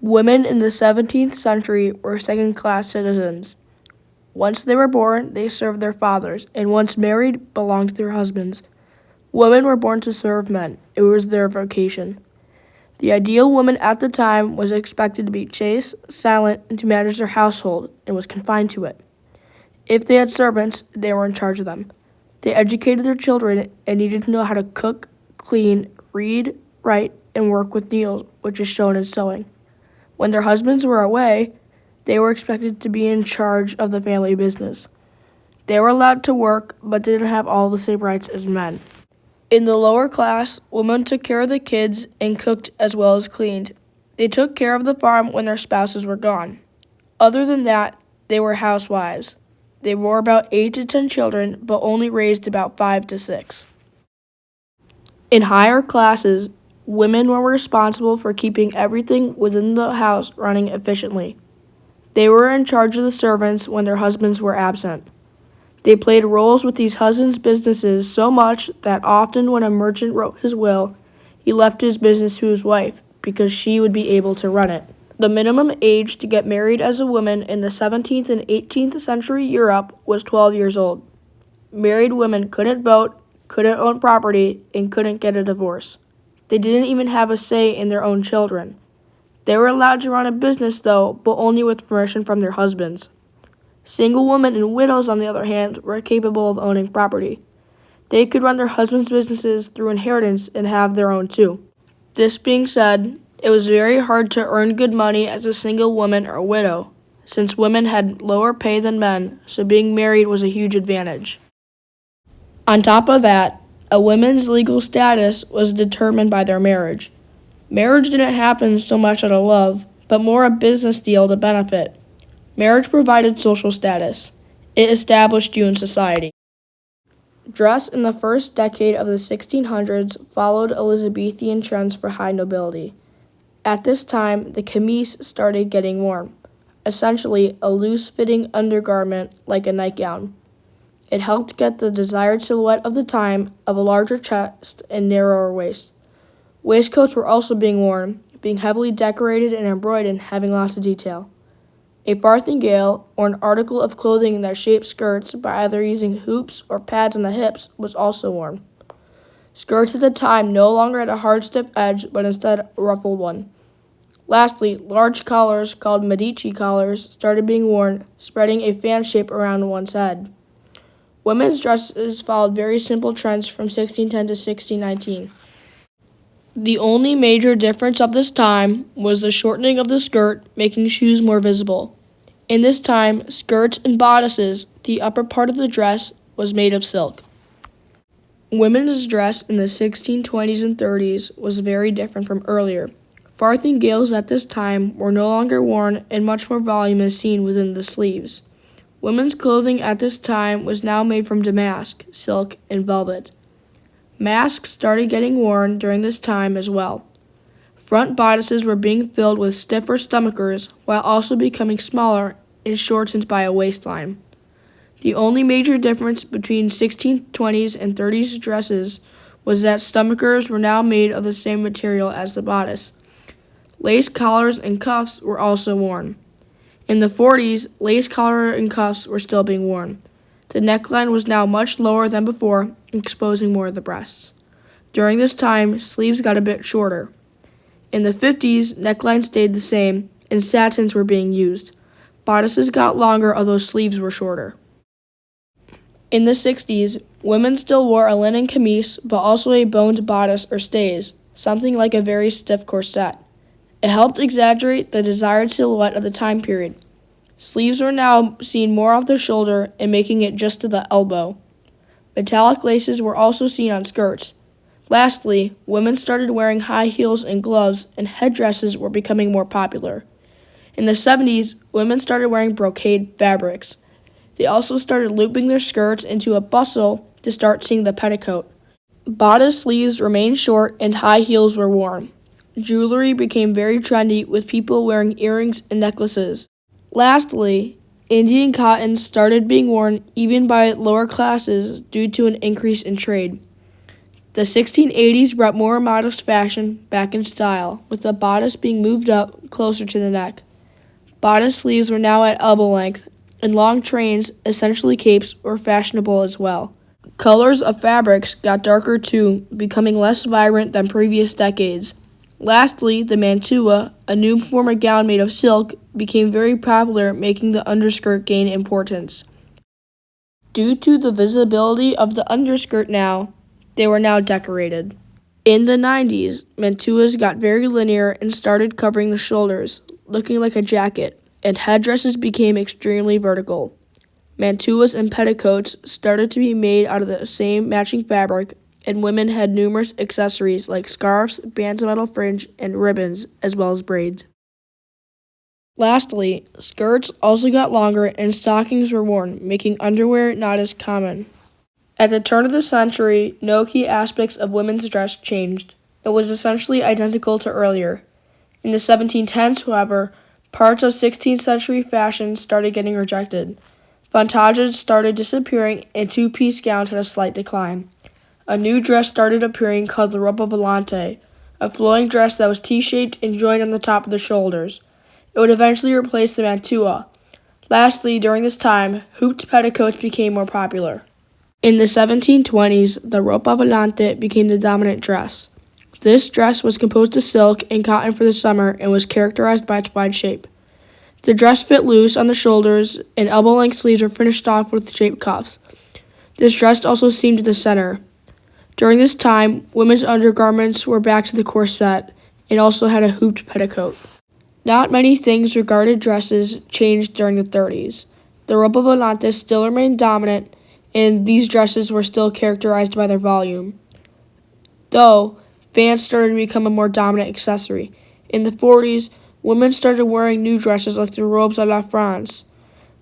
Women in the 17th century were second-class citizens. Once they were born, they served their fathers, and once married, belonged to their husbands. Women were born to serve men. It was their vocation. The ideal woman at the time was expected to be chaste, silent, and to manage their household, and was confined to it. If they had servants, they were in charge of them. They educated their children and needed to know how to cook, clean, read, write, and work with needles, which is shown in sewing. When their husbands were away, they were expected to be in charge of the family business. They were allowed to work, but didn't have all the same rights as men. In the lower class, women took care of the kids and cooked as well as cleaned. They took care of the farm when their spouses were gone. Other than that, they were housewives. They bore about 8 to 10 children, but only raised about 5 to 6. In higher classes, women were responsible for keeping everything within the house running efficiently. They were in charge of the servants when their husbands were absent. They played roles with these husbands' businesses so much that often when a merchant wrote his will, he left his business to his wife because she would be able to run it. The minimum age to get married as a woman in the 17th and 18th century Europe was 12 years old. Married women couldn't vote, couldn't own property, and couldn't get a divorce. They didn't even have a say in their own children. They were allowed to run a business, though, but only with permission from their husbands. Single women and widows, on the other hand, were capable of owning property. They could run their husbands' businesses through inheritance and have their own too. This being said, it was very hard to earn good money as a single woman or widow, since women had lower pay than men, so being married was a huge advantage. On top of that, a woman's legal status was determined by their marriage. Marriage didn't happen so much out of love, but more a business deal to benefit. Marriage provided social status. It established you in society. Dress in the first decade of the 1600s followed Elizabethan trends for high nobility. At this time, the camise started getting worn, essentially a loose-fitting undergarment like a nightgown. It helped get the desired silhouette of the time of a larger chest and narrower waist. Waistcoats were also being worn, being heavily decorated and embroidered and having lots of detail. A farthingale, or an article of clothing that shaped skirts by either using hoops or pads on the hips, was also worn. Skirts at the time no longer had a hard, stiff edge, but instead a ruffled one. Lastly, large collars, called Medici collars, started being worn, spreading a fan shape around one's head. Women's dresses followed very simple trends from 1610 to 1619. The only major difference of this time was the shortening of the skirt, making shoes more visible. In this time, skirts and bodices, the upper part of the dress, was made of silk. Women's dress in the 1620s and 30s was very different from earlier. Farthingales at this time were no longer worn, and much more volume is seen within the sleeves. Women's clothing at this time was now made from damask, silk, and velvet. Masks started getting worn during this time as well. Front bodices were being filled with stiffer stomachers while also becoming smaller and shortened by a waistline. The only major difference between 1620s and 30s dresses was that stomachers were now made of the same material as the bodice. Lace collars and cuffs were also worn. In the 40s, lace collar and cuffs were still being worn. The neckline was now much lower than before, exposing more of the breasts. During this time, sleeves got a bit shorter. In the 50s, necklines stayed the same, and satins were being used. Bodices got longer, although sleeves were shorter. In the 60s, women still wore a linen camise, but also a boned bodice or stays, something like a very stiff corset. It helped exaggerate the desired silhouette of the time period. Sleeves were now seen more off the shoulder and making it just to the elbow. Metallic laces were also seen on skirts. Lastly, women started wearing high heels and gloves, and headdresses were becoming more popular. In the 70s, women started wearing brocade fabrics. They also started looping their skirts into a bustle to start seeing the petticoat. Bodice sleeves remained short and high heels were worn. Jewelry became very trendy, with people wearing earrings and necklaces. Lastly, Indian cotton started being worn even by lower classes due to an increase in trade. The 1680s brought more modest fashion back in style, with the bodice being moved up closer to the neck. Bodice sleeves were now at elbow length, and long trains, essentially capes, were fashionable as well. Colors of fabrics got darker too, becoming less vibrant than previous decades. Lastly, the mantua, a new form of gown made of silk, became very popular, making the underskirt gain importance. Due to the visibility of the underskirt they were now decorated. In the 90s, mantuas got very linear and started covering the shoulders, looking like a jacket, and headdresses became extremely vertical. Mantuas and petticoats started to be made out of the same matching fabric, and women had numerous accessories like scarves, bands of metal fringe, and ribbons, as well as braids. Lastly, skirts also got longer and stockings were worn, making underwear not as common. At the turn of the century, no key aspects of women's dress changed. It was essentially identical to earlier. In the 1710s, however, parts of 16th century fashion started getting rejected. Fontages started disappearing and two-piece gowns had a slight decline. A new dress started appearing called the roba volante, a flowing dress that was T-shaped and joined on the top of the shoulders. It would eventually replace the mantua. Lastly, during this time, hooped petticoats became more popular. In the 1720s, the roba volante became the dominant dress. This dress was composed of silk and cotton for the summer and was characterized by its wide shape. The dress fit loose on the shoulders, and elbow-length sleeves were finished off with shaped cuffs. This dress also seamed to the center. During this time, women's undergarments were back to the corset and also had a hooped petticoat. Not many things regarding dresses changed during the 30s. The roba volante still remained dominant, and these dresses were still characterized by their volume. Though, fans started to become a more dominant accessory. In the 40s, women started wearing new dresses like the robes à la France.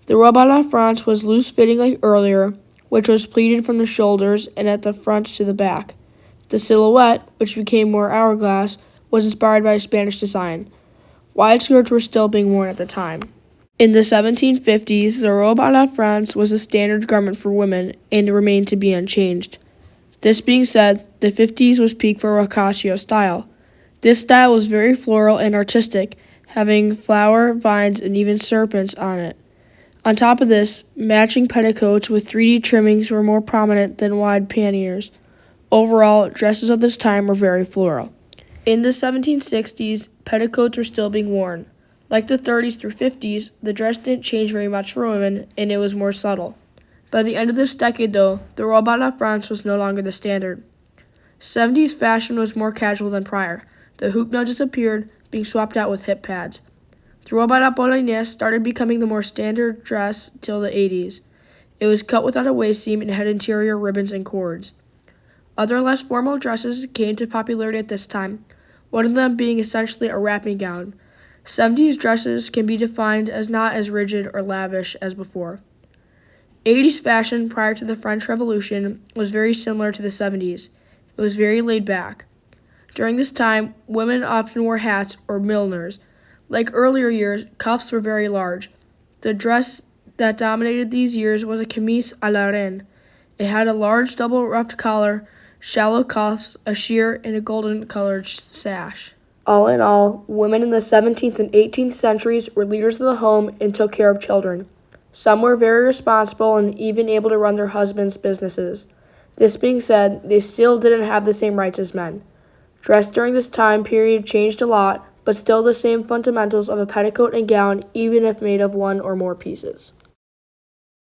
The robe à la France was loose-fitting like earlier, which was pleated from the shoulders and at the front to the back. The silhouette, which became more hourglass, was inspired by a Spanish design. Wide skirts were still being worn at the time. In the 1750s, the robe à la France was a standard garment for women and remained to be unchanged. This being said, the 50s was peak for Rocacio style. This style was very floral and artistic, having flower, vines, and even serpents on it. On top of this, matching petticoats with 3D trimmings were more prominent than wide panniers. Overall, dresses of this time were very floral. In the 1760s, petticoats were still being worn. Like the 30s through 50s, the dress didn't change very much for women, and it was more subtle. By the end of this decade, though, the robe à la France was no longer the standard. 70s fashion was more casual than prior. The hoop now disappeared, being swapped out with hip pads. The robe à la polonaise started becoming the more standard dress till the 80s. It was cut without a waist seam and had interior ribbons and cords. Other less formal dresses came to popularity at this time, one of them being essentially a wrapping gown. 70s dresses can be defined as not as rigid or lavish as before. 80s fashion prior to the French Revolution was very similar to the 70s. It was very laid back. During this time, women often wore hats or milliners. Like earlier years, cuffs were very large. The dress that dominated these years was a chemise à la reine. It had a large double ruffed collar, shallow cuffs, a sheer, and a golden-colored sash. All in all, women in the 17th and 18th centuries were leaders of the home and took care of children. Some were very responsible and even able to run their husbands' businesses. This being said, they still didn't have the same rights as men. Dress during this time period changed a lot, but still the same fundamentals of a petticoat and gown, even if made of one or more pieces.